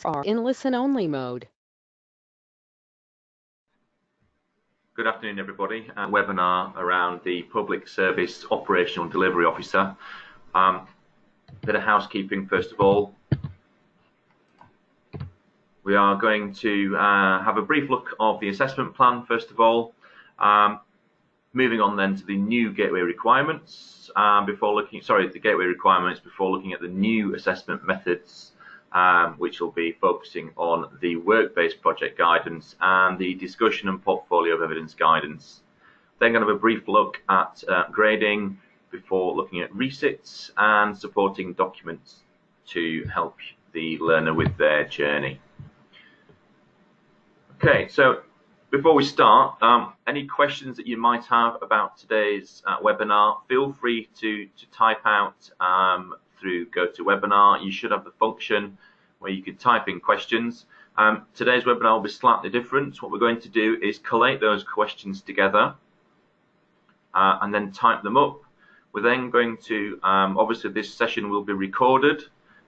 are in listen-only mode. Good afternoon, everybody. A webinar around the Public Service Operational Delivery Officer. Bit of housekeeping first of all. We are going to have a brief look of the assessment plan first of all. Moving on then to the new gateway requirements the gateway requirements before looking at the new assessment methods, which will be focusing on the work-based project guidance and the discussion and portfolio of evidence guidance. Then going to have a brief look at grading before looking at resits and supporting documents to help the learner with their journey. Okay, so before we start, any questions that you might have about today's webinar, feel free to type out through GoToWebinar. You should have the function where you can type in questions. Today's webinar will be slightly different. What we're going to do is collate those questions together and then type them up. We're then going to, obviously this session will be recorded,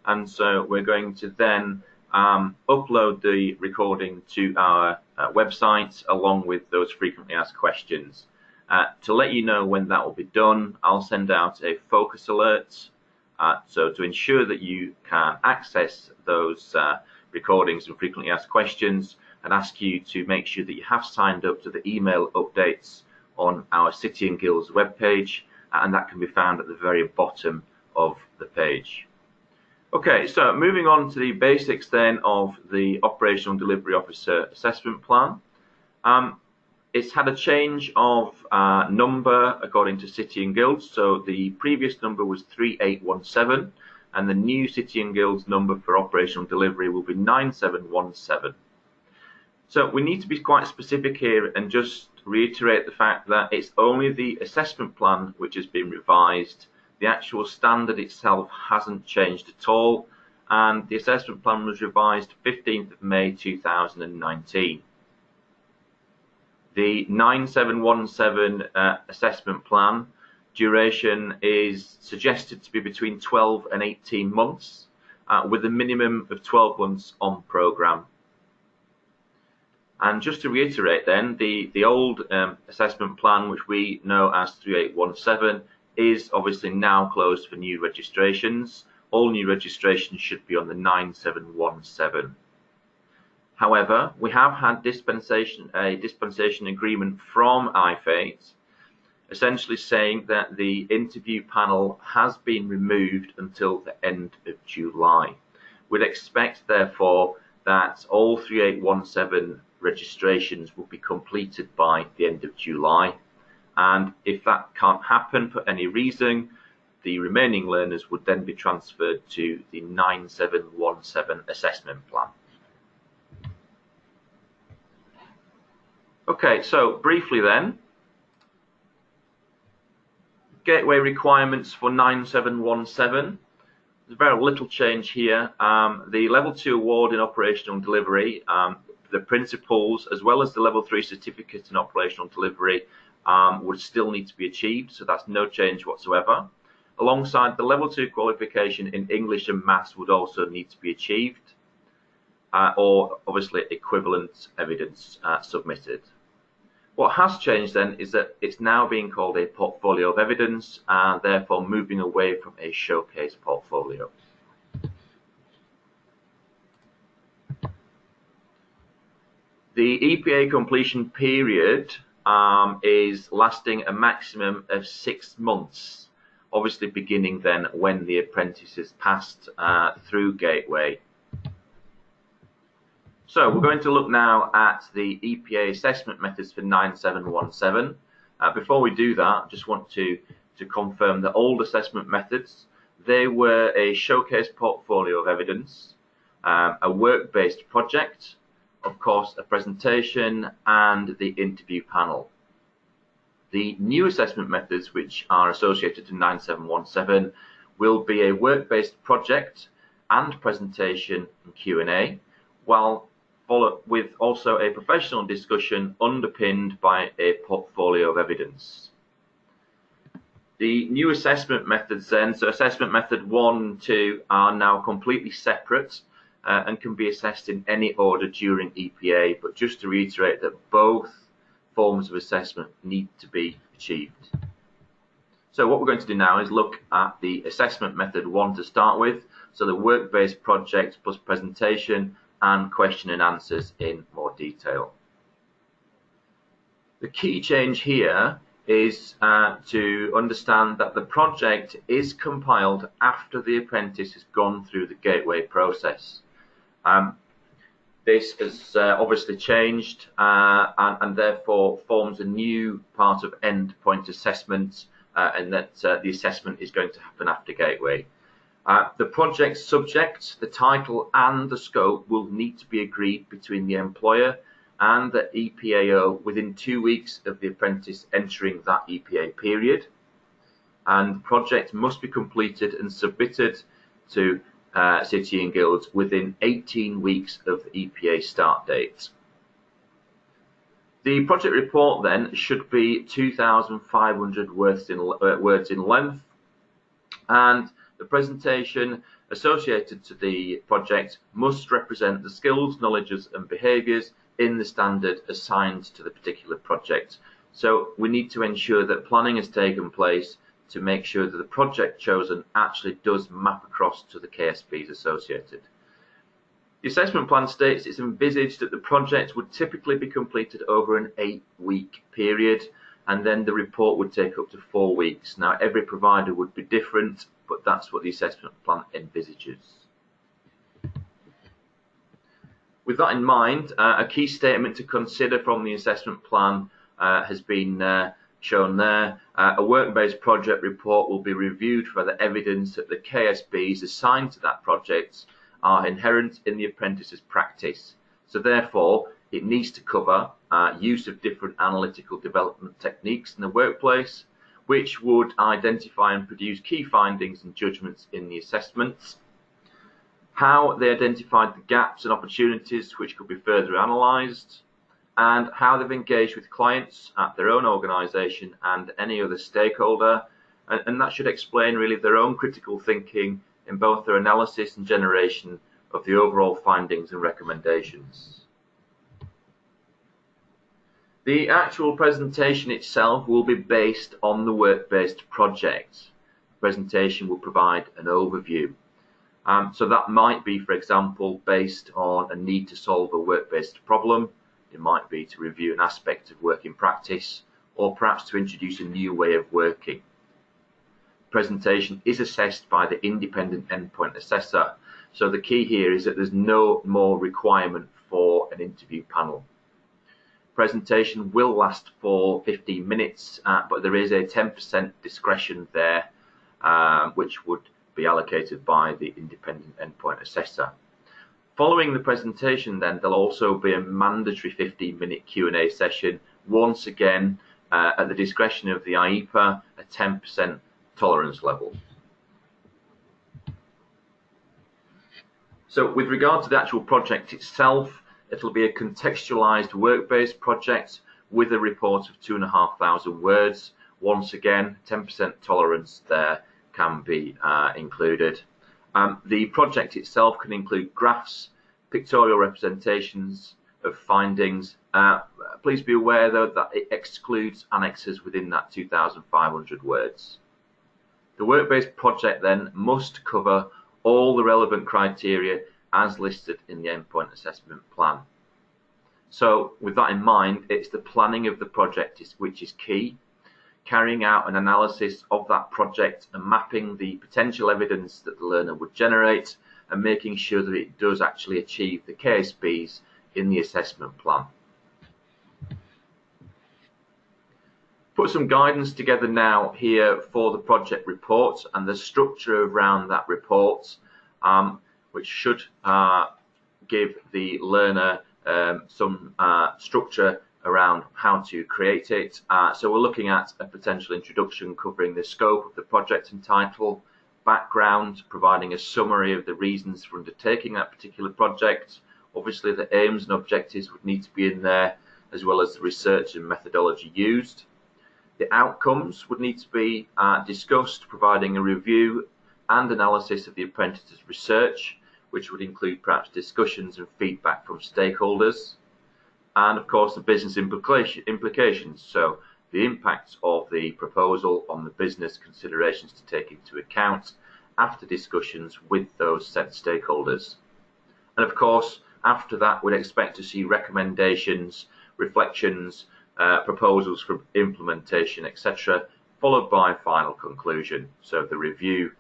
and so we're going to then upload the recording to our website along with those frequently asked questions. To let you know when that will be done, I'll send out a focus alert. So to ensure that you can access those recordings and frequently asked questions, and ask you to make sure that you have signed up to the email updates on our City and Guilds webpage, and that can be found at the very bottom of the page. Okay, so moving on to the basics then of the Operational Delivery Officer Assessment Plan. It's had a change of number according to City and Guilds. So the previous number was 3817, and the new City and Guilds number for operational delivery will be 9717. So we need to be quite specific here and just reiterate the fact that it's only the assessment plan which has been revised. The actual standard itself hasn't changed at all, and the assessment plan was revised 15th of May 2019. The 9717 assessment plan duration is suggested to be between 12 and 18 months, with a minimum of 12 months on programme. And just to reiterate then, the old assessment plan, which we know as 3817, is obviously now closed for new registrations. All new registrations should be on the 9717. However, we have had a dispensation agreement from IFATE, essentially saying that the interview panel has been removed until the end of July. We'd expect, therefore, that all 3817 registrations will be completed by the end of July. And if that can't happen for any reason, the remaining learners would then be transferred to the 9717 assessment plan. Okay, so briefly then, gateway requirements for 9717. There's very little change here. The level 2 award in operational delivery, the principles as well as the level 3 certificate in operational delivery would still need to be achieved, so that's no change whatsoever. Alongside, the level 2 qualification in English and Maths would also need to be achieved, or obviously equivalent evidence submitted. What has changed then is that it's now being called a portfolio of evidence, and therefore moving away from a showcase portfolio. The EPA completion period is lasting a maximum of 6 months, obviously beginning then when the apprentice is passed through Gateway. So we're going to look now at the EPA assessment methods for 9717. Before we do that, I just want to confirm that old assessment methods, they were a showcase portfolio of evidence, a work-based project, of course a presentation, and the interview panel. The new assessment methods which are associated to 9717 will be a work-based project and presentation and Q&A, while followed with also a professional discussion underpinned by a portfolio of evidence. The new assessment methods then, so assessment method 1 and 2 are now completely separate. and can be assessed in any order during EPA, but just to reiterate that both forms of assessment need to be achieved. So what we're going to do now is look at the assessment method 1 to start with, so the work-based project plus presentation and question and answers in more detail. The key change here is to understand that the project is compiled after the apprentice has gone through the gateway process. This has obviously changed and therefore forms a new part of endpoint assessment, and that the assessment is going to happen after gateway. The project subject, the title and the scope will need to be agreed between the employer and the EPAO within 2 weeks of the apprentice entering that EPA period, and the project must be completed and submitted to City and Guilds within 18 weeks of the EPA start date. The project report then should be 2,500 words in length, and the presentation associated to the project must represent the skills, knowledges and behaviours in the standard assigned to the particular project. So we need to ensure that planning has taken place to make sure that the project chosen actually does map across to the KSPs associated. The assessment plan states it's envisaged that the project would typically be completed over an 8-week period, and then the report would take up to 4 weeks. Now, every provider would be different, but that's what the assessment plan envisages. With that in mind, a key statement to consider from the assessment plan has been shown there. A work-based project report will be reviewed for the evidence that the KSBs assigned to that project are inherent in the apprentice's practice. So therefore, it needs to cover use of different analytical development techniques in the workplace, which would identify and produce key findings and judgments in the assessments, how they identified the gaps and opportunities which could be further analysed, and how they've engaged with clients at their own organisation and any other stakeholder, and that should explain really their own critical thinking in both their analysis and generation of the overall findings and recommendations. The actual presentation itself will be based on the work-based project. The presentation will provide an overview. So that might be, for example, based on a need to solve a work-based problem. It might be to review an aspect of working practice, or perhaps to introduce a new way of working. Presentation is assessed by the independent endpoint assessor. So the key here is that there's no more requirement for an interview panel. Presentation will last for 15 minutes, but there is a 10% discretion there, which would be allocated by the independent endpoint assessor. Following the presentation then, there'll also be a mandatory 15-minute Q&A session, once again at the discretion of the IEPA, a 10% tolerance level. So with regard to the actual project itself, it'll be a contextualized work-based project with a report of 2,500 words. Once again, 10% tolerance there can be included. The project itself can include graphs, pictorial representations of findings. Please be aware though that it excludes annexes within that 2,500 words. The work-based project then must cover all the relevant criteria as listed in the endpoint assessment plan. So with that in mind, it's the planning of the project which is key, carrying out an analysis of that project and mapping the potential evidence that the learner would generate and making sure that it does actually achieve the KSBs in the assessment plan. Put some guidance together now here for the project report and the structure around that report, which should give the learner some structure around how to create it. So we're looking at a potential introduction covering the scope of the project and title, background, providing a summary of the reasons for undertaking that particular project. Obviously the aims and objectives would need to be in there, as well as the research and methodology used. The outcomes would need to be discussed, providing a review and analysis of the apprentice's research, which would include perhaps discussions and feedback from stakeholders, and of course the business implications, so the impacts of the proposal on the business considerations to take into account after discussions with those said stakeholders. And of course, after that, we'd expect to see recommendations, reflections, proposals for implementation, etc., followed by final conclusion. So the review,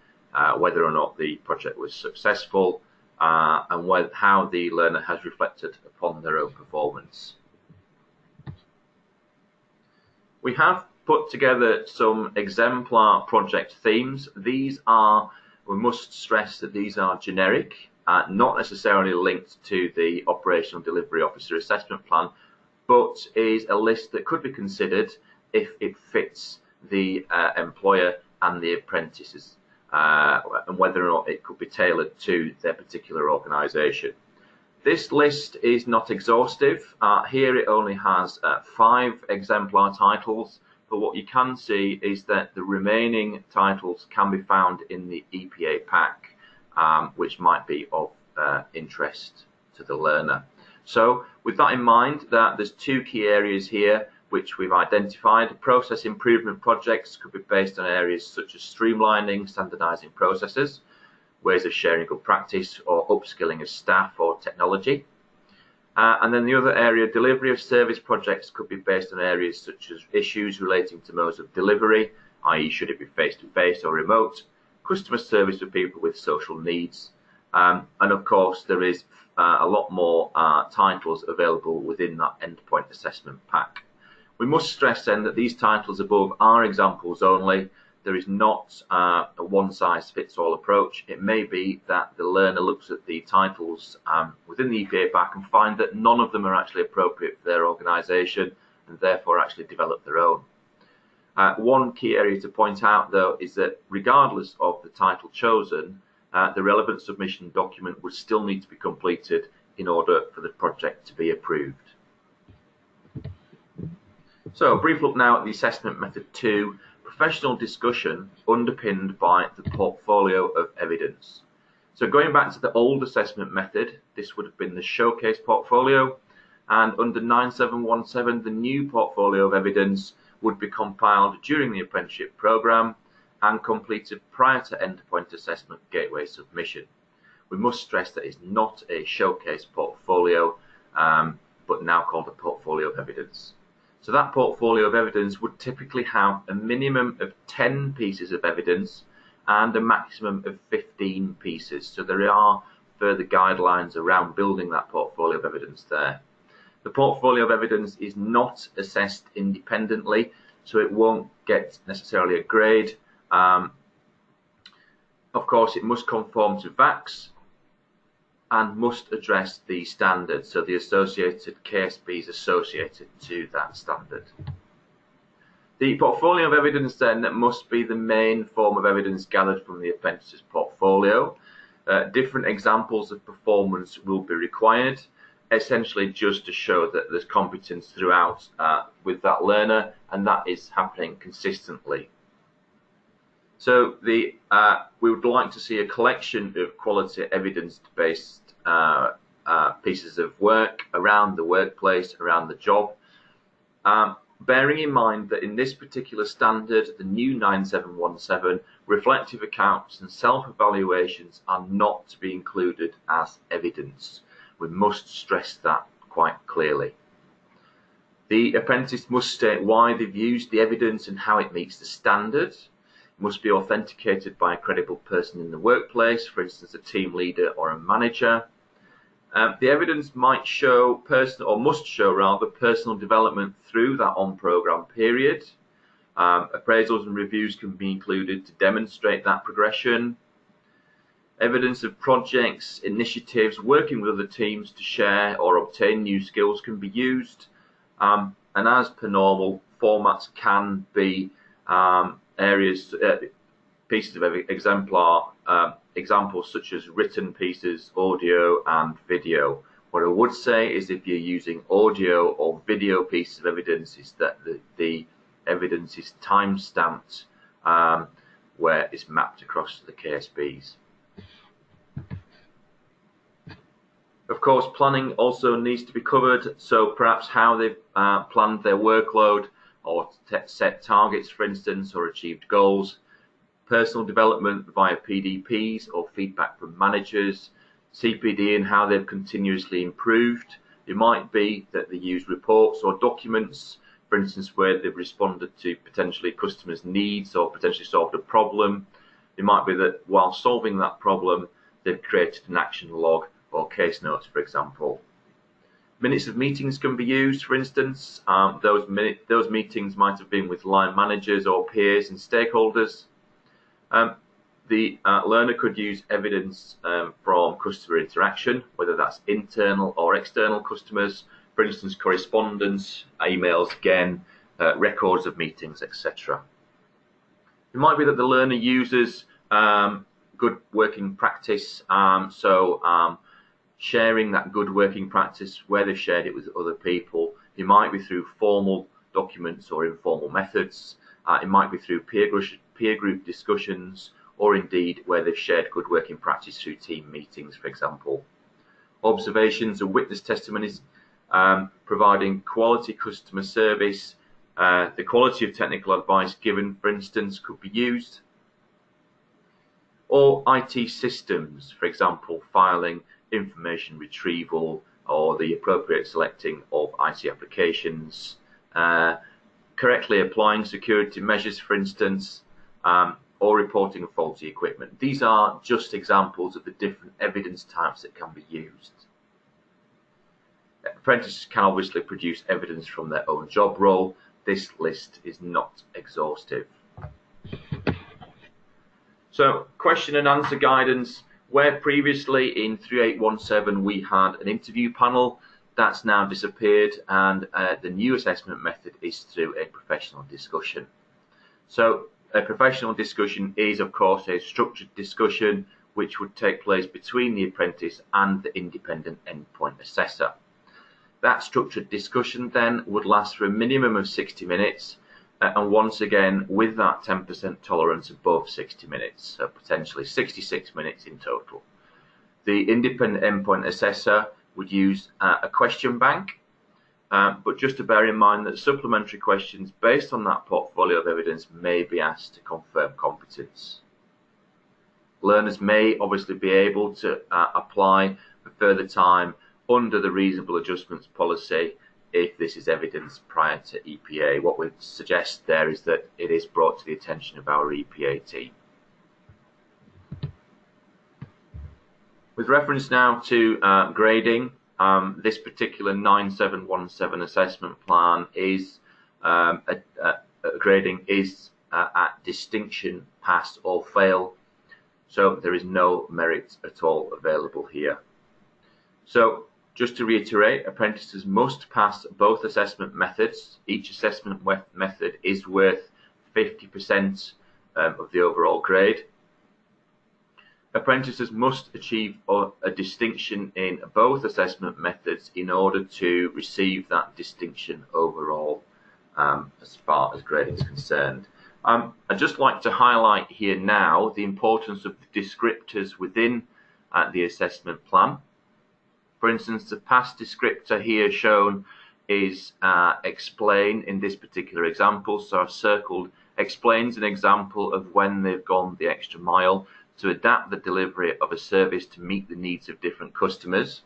whether or not the project was successful, and how the learner has reflected upon their own performance. We have put together some exemplar project themes. These are, we must stress that these are generic, not necessarily linked to the Operational Delivery Officer Assessment Plan, but is a list that could be considered if it fits the employer and the apprentices, and whether or not it could be tailored to their particular organisation. This list is not exhaustive. Here it only has 5 exemplar titles, but what you can see is that the remaining titles can be found in the EPA pack, which might be of interest to the learner. So with that in mind, that there's 2 key areas here which we've identified. Process improvement projects could be based on areas such as streamlining, standardizing processes, ways of sharing good practice, or upskilling of staff or technology. And then the other area, delivery of service projects, could be based on areas such as issues relating to modes of delivery, i.e. should it be face-to-face or remote, customer service for people with social needs, and of course there is a lot more titles available within that endpoint assessment pack. We must stress then that these titles above are examples only. There is not a one-size-fits-all approach. It may be that the learner looks at the titles within the EPA pack and find that none of them are actually appropriate for their organisation, and therefore actually develop their own. One key area to point out, though, is that regardless of the title chosen, the relevant submission document would still need to be completed in order for the project to be approved. So, a brief look now at the assessment method 2, professional discussion underpinned by the portfolio of evidence. So going back to the old assessment method, this would have been the showcase portfolio, and under 9717, the new portfolio of evidence would be compiled during the apprenticeship programme and completed prior to endpoint assessment gateway submission. We must stress that it's not a showcase portfolio, but now called a portfolio of evidence. So that portfolio of evidence would typically have a minimum of 10 pieces of evidence and a maximum of 15 pieces. So there are further guidelines around building that portfolio of evidence there. The portfolio of evidence is not assessed independently, so it won't get necessarily a grade. Of course, it must conform to VAX and must address the standards, so the associated KSBs associated to that standard. The portfolio of evidence then must be the main form of evidence gathered from the apprentice's portfolio. Different examples of performance will be required, essentially just to show that there's competence throughout with that learner, and that is happening consistently. So we would like to see a collection of quality evidence-based pieces of work around the workplace, around the job. Bearing in mind that in this particular standard, the new 9717, reflective accounts and self-evaluations are not to be included as evidence. We must stress that quite clearly. The apprentice must state why they've used the evidence and how it meets the standard. It must be authenticated by a credible person in the workplace, for instance, a team leader or a manager. The evidence might show must show rather personal development through that on-programme period. Appraisals and reviews can be included to demonstrate that progression. Evidence of projects, initiatives, working with other teams to share or obtain new skills can be used. And as per normal, formats can be pieces of exemplar, examples such as written pieces, audio and video. What I would say is if you're using audio or video pieces of evidence, is that the evidence is time-stamped where it's mapped across the KSBs. Of course, planning also needs to be covered, so perhaps how they've planned their workload or set targets, for instance, or achieved goals. Personal development via PDPs or feedback from managers, CPD and how they've continuously improved. It might be that they use reports or documents, for instance, where they've responded to potentially customers' needs or potentially solved a problem. It might be that while solving that problem, they've created an action log or case notes, for example. Minutes of meetings can be used, for instance. Those meetings might have been with line managers or peers and stakeholders. The learner could use evidence from customer interaction, whether that's internal or external customers, for instance, correspondence, emails, again, records of meetings, etc. It might be that the learner uses good working practice, sharing that good working practice where they've shared it with other people. It might be through formal documents or informal methods. It might be through peer group discussions, or indeed where they've shared good working practice through team meetings, for example. Observations and witness testimonies, providing quality customer service. The quality of technical advice given, for instance, could be used. Or IT systems, for example, filing, information retrieval, or the appropriate selecting of IT applications. Correctly applying security measures, for instance, or reporting of faulty equipment. These are just examples of the different evidence types that can be used. Apprentices can obviously produce evidence from their own job role. This list is not exhaustive. So, question and answer guidance. Where previously in 3817 we had an interview panel, that's now disappeared, and the new assessment method is through a professional discussion. So a professional discussion is, of course, a structured discussion which would take place between the apprentice and the independent endpoint assessor. That structured discussion then would last for a minimum of 60 minutes, and once again with that 10% tolerance above 60 minutes, so potentially 66 minutes in total. The independent endpoint assessor would use a question bank, but just to bear in mind that supplementary questions based on that portfolio of evidence may be asked to confirm competence. Learners may obviously be able to apply for further time under the reasonable adjustments policy if this is evidence prior to EPA. What we suggest there is that it is brought to the attention of our EPA team. With reference now to grading, this particular 9717 assessment plan is grading is at distinction, pass or fail, so there is no merit at all available here. So just to reiterate, apprentices must pass both assessment methods. Each assessment method is worth 50% of the overall grade. Apprentices must achieve a distinction in both assessment methods in order to receive that distinction overall as far as grading is concerned. I'd just like to highlight here now the importance of the descriptors within the assessment plan. For instance, the pass descriptor here shown is explain in this particular example. So I've circled explains an example of when they've gone the extra mile to adapt the delivery of a service to meet the needs of different customers.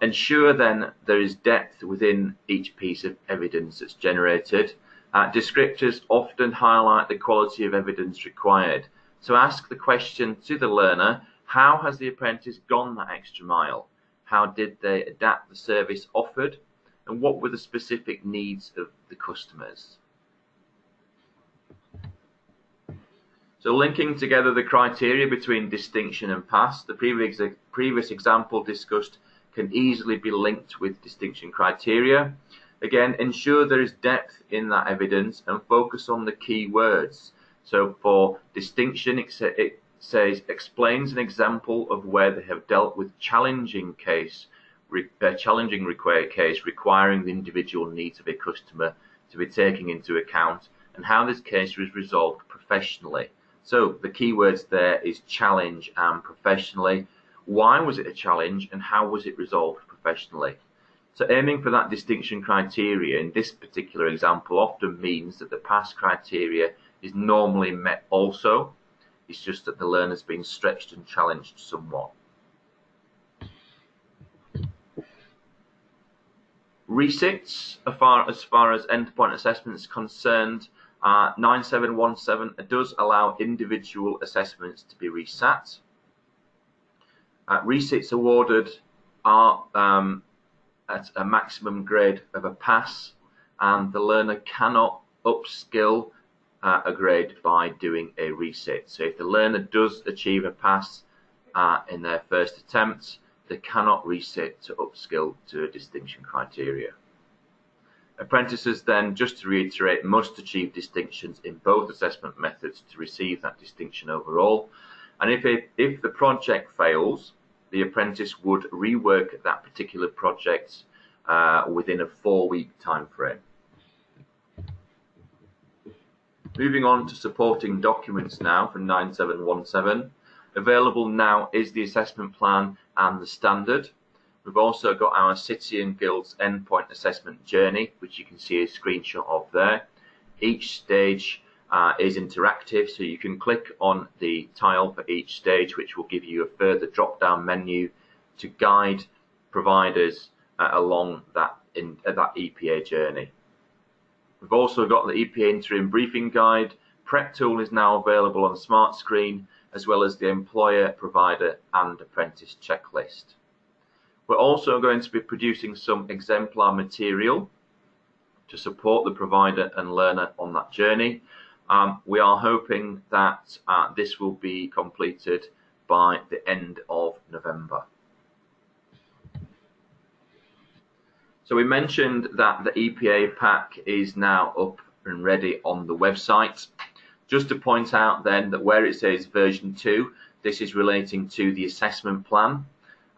Ensure then there is depth within each piece of evidence that's generated. Descriptors often highlight the quality of evidence required. So ask the question to the learner, how has the apprentice gone that extra mile? How did they adapt the service offered? And what were the specific needs of the customers? So linking together the criteria between distinction and pass, the previous example discussed can easily be linked with distinction criteria. Again, ensure there is depth in that evidence and focus on the key words. So for distinction, it says explains an example of where they have dealt with challenging case requiring the individual needs of a customer to be taken into account and how this case was resolved professionally. So the key words there is challenge and professionally. Why was it a challenge and how was it resolved professionally? So aiming for that distinction criteria in this particular example often means that the pass criteria is normally met also. It's just that the learner's been stretched and challenged somewhat. Resits, as far as endpoint assessment is concerned, 9717 does allow individual assessments to be resat. Resits awarded are at a maximum grade of a pass, and the learner cannot upskill a grade by doing a resit. So if the learner does achieve a pass in their first attempt, they cannot resit to upskill to a distinction criteria. Apprentices then, just to reiterate, must achieve distinctions in both assessment methods to receive that distinction overall. And if the project fails, the apprentice would rework that particular project within a 4-week time frame. Moving on to supporting documents now for 9717. Available now is the assessment plan and the standard. We've also got our City and Guilds endpoint assessment journey, which you can see a screenshot of there. Each stage is interactive, so you can click on the tile for each stage, which will give you a further drop-down menu to guide providers along that EPA journey. We've also got the EPA interim briefing guide. Prep tool is now available on Smart Screen, as well as the employer, provider and apprentice checklist. We're also going to be producing some exemplar material to support the provider and learner on that journey. We are hoping that this will be completed by the end of November. So we mentioned that the EPA pack is now up and ready on the website. Just to point out then that where it says version 2, this is relating to the assessment plan,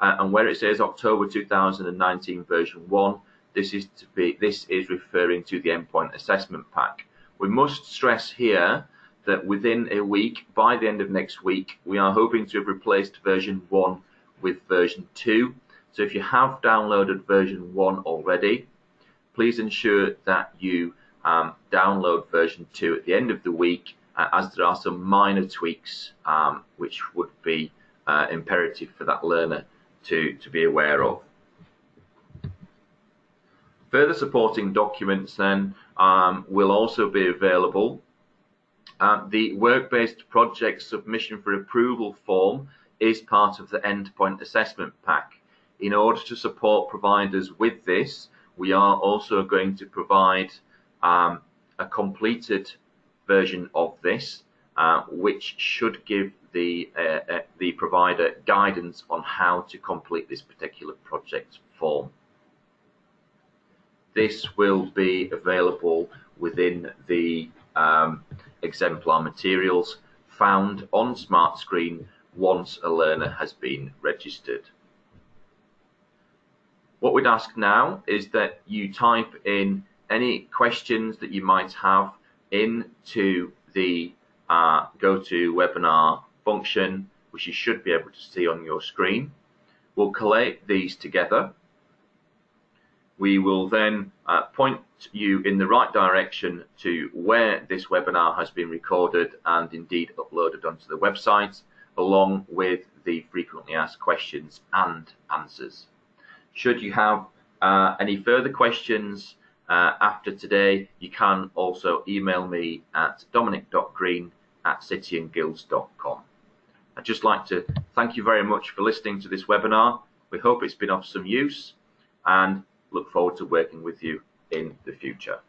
and where it says October 2019 version 1, this is referring to the endpoint assessment pack. We must stress here that within a week, by the end of next week, we are hoping to have replaced version 1 with version 2. So if you have downloaded version 1 already, please ensure that you download version 2 at the end of the week, as there are some minor tweaks which would be imperative for that learner to be aware of. Further supporting documents then will also be available. The work-based project submission for approval form is part of the endpoint assessment pack. In order to support providers with this, we are also going to provide a completed version of this, which should give the provider guidance on how to complete this particular project form. This will be available within the exemplar materials found on Smart Screen once a learner has been registered. What we'd ask now is that you type in any questions that you might have into the GoToWebinar function, which you should be able to see on your screen. We'll collate these together. We will then point you in the right direction to where this webinar has been recorded and indeed uploaded onto the website, along with the frequently asked questions and answers. Should you have any further questions after today, you can also email me at dominic.green@cityandguilds.com. I'd just like to thank you very much for listening to this webinar. We hope it's been of some use and look forward to working with you in the future.